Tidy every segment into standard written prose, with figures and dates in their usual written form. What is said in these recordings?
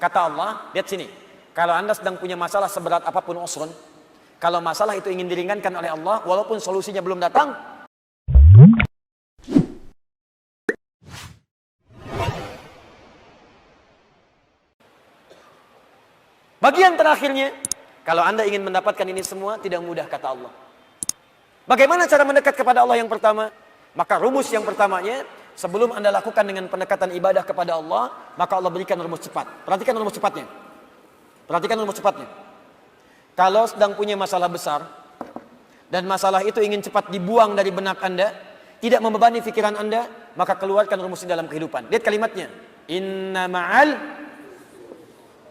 Kata Allah, lihat sini. Kalau Anda sedang punya masalah seberat apapun usrun, kalau masalah itu ingin diringankan oleh Allah, walaupun solusinya belum datang, bagian terakhirnya, kalau Anda ingin mendapatkan ini semua, tidak mudah, kata Allah. Bagaimana cara mendekat kepada Allah yang pertama? Maka rumus yang pertamanya, sebelum Anda lakukan dengan pendekatan ibadah kepada Allah, maka Allah berikan rumus cepat. Perhatikan rumus cepatnya. Perhatikan rumus cepatnya. Kalau sedang punya masalah besar, dan masalah itu ingin cepat dibuang dari benak Anda, tidak membebani pikiran Anda, maka keluarkan rumus ini dalam kehidupan. Lihat kalimatnya. Inna ma'al,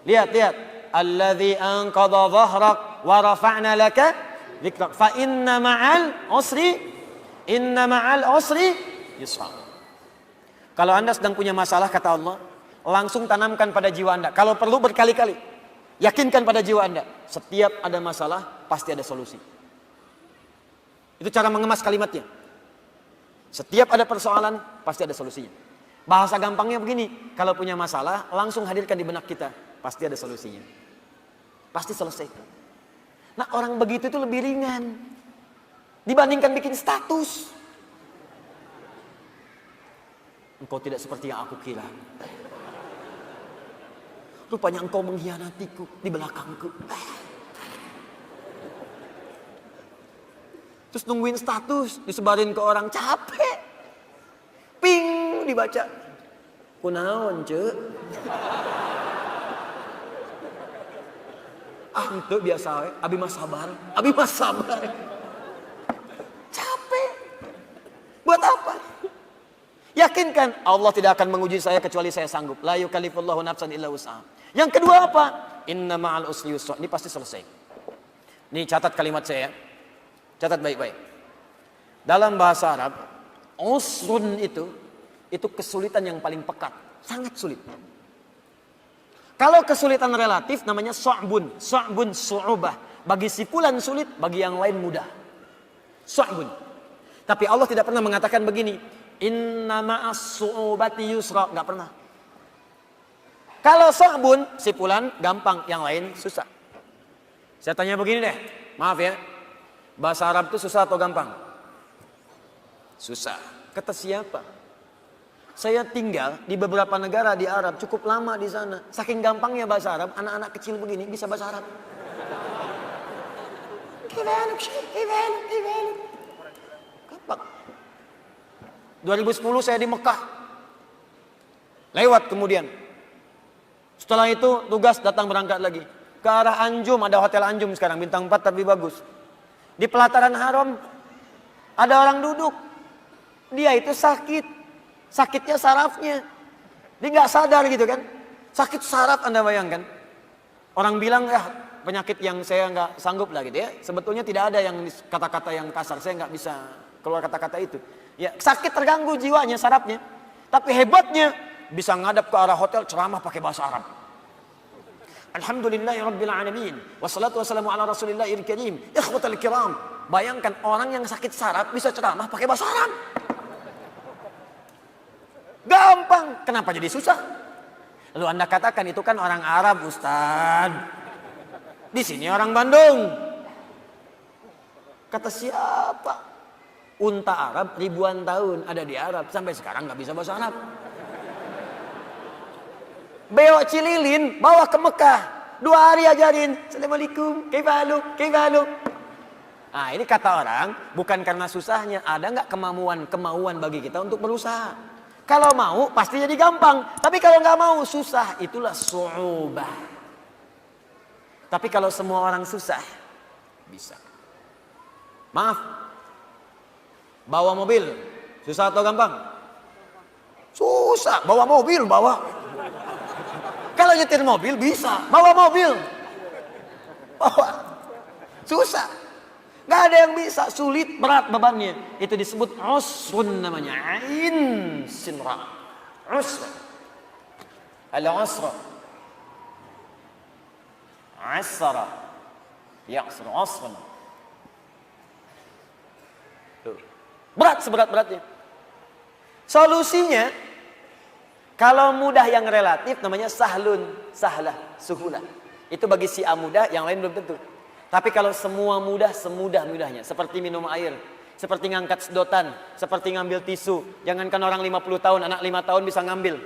lihat. Alladhi anqadha dhahrak wa rafa'na laka dhikrak. Fa inna ma'al usri yusra. Kalau Anda sedang punya masalah, kata Allah, langsung tanamkan pada jiwa Anda. Kalau perlu berkali-kali, yakinkan pada jiwa Anda, setiap ada masalah pasti ada solusi. Itu cara mengemas kalimatnya. Setiap ada persoalan pasti ada solusinya. Bahasa gampangnya begini, kalau punya masalah langsung hadirkan di benak kita, pasti ada solusinya. Pasti selesai. Nah, orang begitu itu lebih ringan dibandingkan bikin status. Engkau tidak seperti yang aku kira. Rupanya engkau mengkhianatiku di belakangku. Terus nungguin status, disebarin ke orang, capek. Ping, dibaca. Kunaon, cek. Itu biasa, abi mas sabar. Capek. Buat apa? Yakinkan Allah tidak akan menguji saya kecuali saya sanggup. La yukallifullahu nafsan illa wus'aha. Yang kedua apa? Inna ma'al usri yusra. Ini pasti selesai. Nih catat kalimat saya. Catat baik-baik. Dalam bahasa Arab, usrun itu kesulitan yang paling pekat. Sangat sulit. Kalau kesulitan relatif namanya su'bun, su'ubah. Bagi si fulan sulit, bagi yang lain mudah. Su'bun. Tapi Allah tidak pernah mengatakan begini, inna ma'as su'ubati yusra, enggak pernah. Kalau su'bun, si fulan gampang, yang lain susah. Saya tanya begini deh, maaf ya. Bahasa Arab itu susah atau gampang? Susah. Kata siapa? Saya tinggal di beberapa negara di Arab, cukup lama di sana. Saking gampangnya bahasa Arab, anak-anak kecil begini bisa bahasa Arab. Gampang. 2010 saya di Mekah. Lewat kemudian. Setelah itu tugas datang berangkat lagi. Ke arah Anjum, ada hotel Anjum sekarang, bintang 4 tapi bagus. Di pelataran haram, ada orang duduk. Dia itu sakit. Sakitnya sarafnya. Dia nggak sadar gitu kan. Sakit saraf, Anda bayangkan. Orang bilang, penyakit yang saya nggak sanggup lah gitu ya. Sebetulnya tidak ada yang kata-kata yang kasar. Saya nggak bisa keluar kata-kata itu. Ya, sakit terganggu jiwanya, sarafnya. Tapi hebatnya, bisa ngadap ke arah hotel ceramah pakai bahasa Arab. Alhamdulillahirabbil alamin. Wassalatu wassalamu ala Rasulillahil karim. Ikhwatal kiram. Bayangkan orang yang sakit saraf bisa ceramah pakai bahasa Arab. Gampang. Kenapa jadi susah? Lalu Anda katakan itu kan orang Arab, Ustaz. Di sini orang Bandung. Kata siapa? Unta Arab ribuan tahun ada di Arab. Sampai sekarang nggak bisa bahasa Arab. Bewok Cililin bawa ke Mekah. 2 hari ajarin. Assalamualaikum. Kaifa. Nah, ini kata orang, bukan karena susahnya. Ada nggak kemauan bagi kita untuk berusaha? Kalau mau pasti jadi gampang. Tapi kalau nggak mau susah, itulah su'ubah. Tapi kalau semua orang susah, bisa. Maaf. Bawa mobil, susah atau gampang? Susah. Bawa mobil, bawa. Kalau nyetir mobil bisa, bawa mobil. Bawa. Susah. Gak ada yang bisa, sulit, berat bebannya. Itu disebut usrun namanya. Ain sinra. Usrun. Al-usra. Asra. Ya'sra. Usrun. Berat seberat-beratnya. Solusinya, Kalau mudah yang relatif namanya sahlun, sahlah, suhulah. Itu bagi si A mudah, yang lain belum tentu. Tapi kalau semua mudah, semudah-mudahnya. Seperti minum air, seperti ngangkat sedotan, seperti ngambil tisu. Jangankan orang 50 tahun, anak 5 tahun bisa ngambil.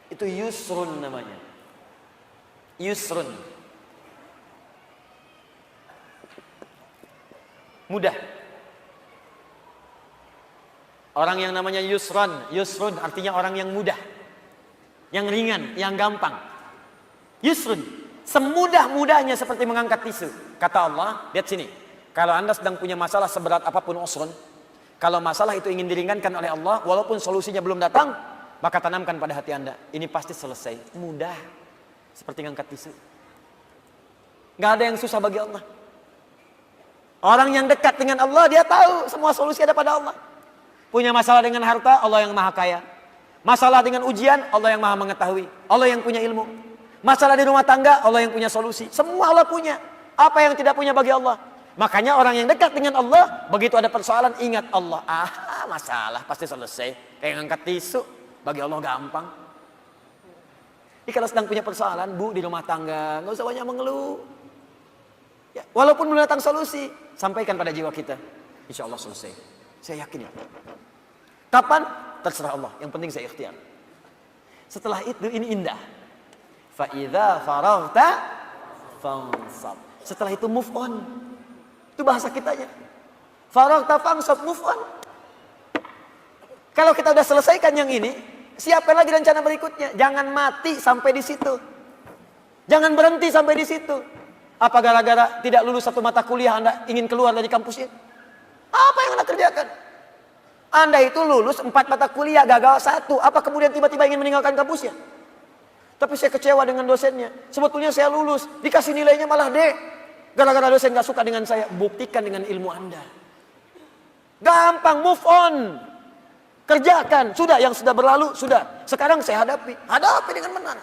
Itu yusrun namanya. Yusrun. Mudah. Orang yang namanya yusrun artinya orang yang mudah. Yang ringan, yang gampang. Yusrun. Semudah-mudahnya seperti mengangkat tisu. Kata Allah, lihat sini. Kalau Anda sedang punya masalah seberat apapun usrun, kalau masalah itu ingin diringankan oleh Allah, walaupun solusinya belum datang, maka tanamkan pada hati Anda, ini pasti selesai. Mudah. Seperti ngangkat tisu. Gak ada yang susah bagi Allah. Orang yang dekat dengan Allah, dia tahu semua solusi ada pada Allah. Punya masalah dengan harta, Allah yang maha kaya. Masalah dengan ujian, Allah yang maha mengetahui. Allah yang punya ilmu. Masalah di rumah tangga, Allah yang punya solusi. Semua Allah punya. Apa yang tidak punya bagi Allah? Makanya orang yang dekat dengan Allah, begitu ada persoalan, ingat Allah. Masalah pasti selesai. Kayak ngangkat tisu, bagi Allah gampang. Jadi kalau sedang punya persoalan, Bu, di rumah tangga, nggak usah banyak mengeluh. Ya, walaupun belum datang solusi, sampaikan pada jiwa kita. Insya Allah selesai. Saya yakin ya. Kapan? Terserah Allah. Yang penting saya ikhtiar. Setelah itu ini indah. Fa idza faraghta fansab. Setelah itu move on. Itu bahasa kitanya. Faraghta fansab, move on. Kalau kita udah selesaikan yang ini, siapkan lagi rencana berikutnya. Jangan mati sampai di situ. Jangan berhenti sampai di situ. Apa gara-gara tidak lulus satu mata kuliah Anda ingin keluar dari kampusnya? Apa yang Anda kerjakan? Anda itu lulus 4 mata kuliah, gagal 1. Apa kemudian tiba-tiba ingin meninggalkan kampusnya? Tapi saya kecewa dengan dosennya. Sebetulnya saya lulus, dikasih nilainya malah D. Gara-gara dosen gak suka dengan saya. Buktikan dengan ilmu Anda. Gampang, move on. Kerjakan. Sudah, yang sudah berlalu, sudah. Sekarang saya hadapi. Hadapi dengan benar.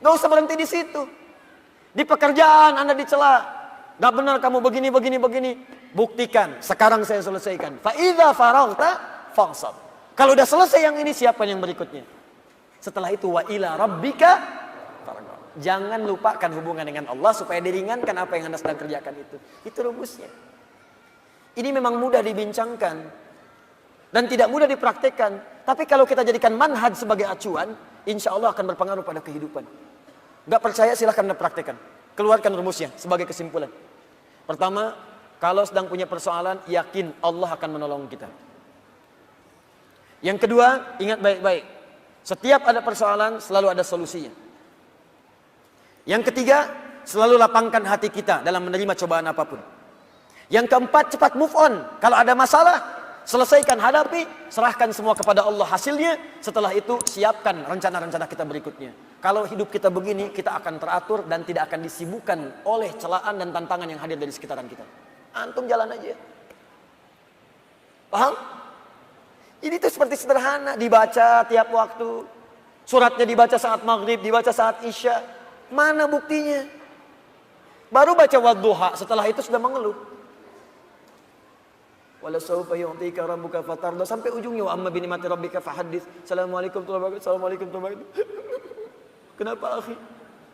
Gak usah berhenti di situ. Di pekerjaan Anda dicela. Gak benar kamu begini. Buktikan. Sekarang saya selesaikan. Fa idza faraghta fansab. Kalau udah selesai yang ini, siapkan yang berikutnya. Setelah itu wa ila rabbika farghab. Jangan lupakan hubungan dengan Allah supaya diringankan apa yang Anda sedang kerjakan itu. Itu rumusnya. Ini memang mudah dibincangkan dan tidak mudah dipraktekkan. Tapi kalau kita jadikan manhaj sebagai acuan, insya Allah akan berpengaruh pada kehidupan. Gak percaya silahkan Anda praktekkan. Keluarkan rumusnya sebagai kesimpulan. Pertama, kalau sedang punya persoalan, yakin Allah akan menolong kita. Yang kedua, ingat baik-baik. Setiap ada persoalan, selalu ada solusinya. Yang ketiga, selalu lapangkan hati kita dalam menerima cobaan apapun. Yang keempat, cepat move on. Kalau ada masalah, selesaikan, hadapi, serahkan semua kepada Allah hasilnya. Setelah itu, siapkan rencana-rencana kita berikutnya. Kalau hidup kita begini, kita akan teratur dan tidak akan disibukkan oleh celaan dan tantangan yang hadir dari sekitaran kita. Antum jalan aja. Paham? Ini tuh seperti sederhana, dibaca tiap waktu. Suratnya dibaca saat maghrib, dibaca saat isya. Mana buktinya? Baru baca wadduha, setelah itu sudah mengeluh. Wala sawfa yu'tika rabbuka fatarda, sampai ujungnya wa amma bi ni'mati rabbika fahaddits. Assalamualaikum warahmatullahi wabarakatuh. Assalamualaikum warahmatullahi wabarakatuh. Kenapa akhi?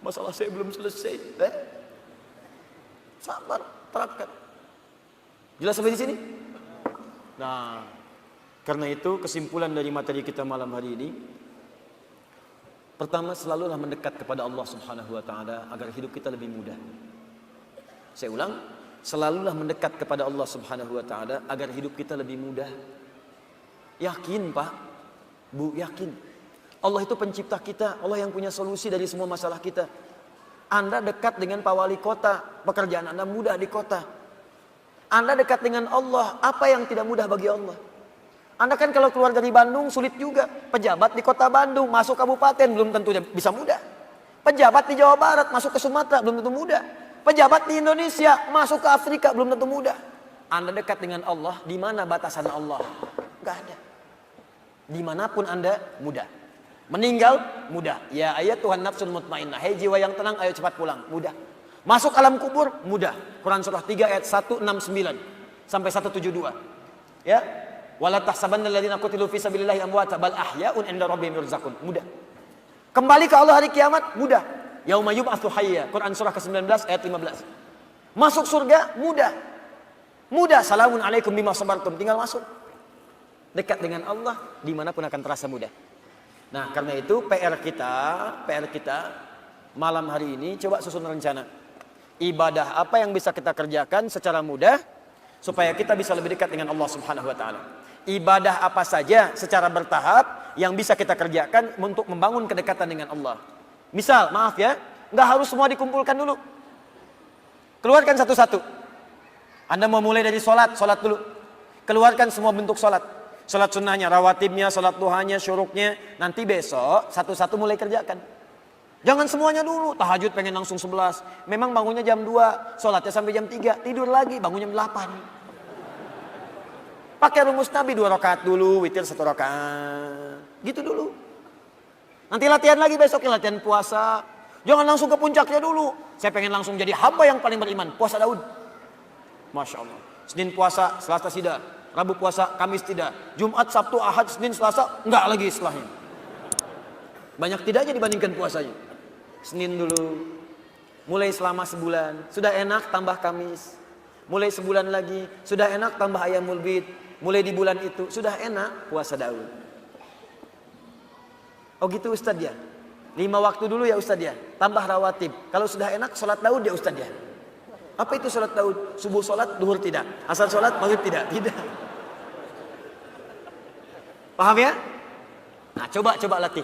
Masalah saya belum selesai. Sabar, terapkan. Jelas sampai di sini? Nah, karena itu kesimpulan dari materi kita malam hari ini, pertama, selalulah mendekat kepada Allah Subhanahu wa taala agar hidup kita lebih mudah. Saya ulang, selalulah mendekat kepada Allah Subhanahu wa taala agar hidup kita lebih mudah. Yakin, Pak? Bu, yakin. Allah itu pencipta kita, Allah yang punya solusi dari semua masalah kita. Anda dekat dengan Pak Wali Kota, pekerjaan Anda mudah di kota. Anda dekat dengan Allah, apa yang tidak mudah bagi Allah? Anda kan kalau keluar dari Bandung sulit juga. Pejabat di kota Bandung, masuk kabupaten belum tentu bisa mudah. Pejabat di Jawa Barat, masuk ke Sumatera belum tentu mudah. Pejabat di Indonesia, masuk ke Afrika belum tentu mudah. Anda dekat dengan Allah, di mana batasan Allah? Gak ada. Dimanapun Anda, mudah. Meninggal, mudah. Ya ayat Tuhan nafsun mutmainnah. Hei jiwa yang tenang, ayo cepat pulang. Mudah. Masuk alam kubur, mudah. Quran surah 3 ayat 169 sampai 172. Ya. Wala tahsabanna alladziina qutilu fi sabilillahi amwata bal ahya'un 'inda rabbihim yurzaqun. Mudah. Kembali ke Allah hari kiamat mudah. Yauma yub'atsu hayya. Quran surah ke-19 ayat 15. Masuk surga mudah. Mudah. Salamun alaikum bima sabartum. Tinggal masuk. Dekat dengan Allah dimanapun akan terasa mudah. Nah, karena itu PR kita malam hari ini coba susun rencana. Ibadah apa yang bisa kita kerjakan secara mudah supaya kita bisa lebih dekat dengan Allah Subhanahu wa taala. Ibadah apa saja secara bertahap yang bisa kita kerjakan untuk membangun kedekatan dengan Allah. Misal, maaf ya, nggak harus semua dikumpulkan dulu. Keluarkan satu-satu. Anda mau mulai dari sholat dulu. Keluarkan semua bentuk sholat. Sholat sunnahnya, rawatibnya, sholat duhanya, syuruknya. Nanti besok satu-satu mulai kerjakan. Jangan semuanya dulu. Tahajud pengen langsung 11. Memang bangunnya jam 2. Sholatnya sampai jam 3. Tidur lagi, bangunnya jam 8. Pakai rumus Nabi 2 rakaat dulu, witir 1 rakaat. Gitu dulu. Nanti latihan lagi besoknya, latihan puasa. Jangan langsung ke puncaknya dulu. Saya pengen langsung jadi hamba yang paling beriman. Puasa Daud. Masya Allah. Senin puasa, Selasa tidak. Rabu puasa, Kamis tidak. Jumat, Sabtu, Ahad, Senin, Selasa, enggak lagi setelahnya. Banyak tidaknya dibandingkan puasanya. Senin dulu. Mulai selama sebulan. Sudah enak tambah Kamis. Mulai sebulan lagi. Sudah enak tambah Ayyamul Bid. Mulai di bulan itu sudah enak puasa Daud. Oh gitu Ustadz ya. 5 waktu dulu ya Ustadz ya. Tambah rawatib. Kalau sudah enak sholat Daud ya Ustadz ya. Apa itu sholat Daud? Subuh sholat, duhur tidak. Asar sholat, maghrib tidak. Tidak. Paham ya? Nah coba latih.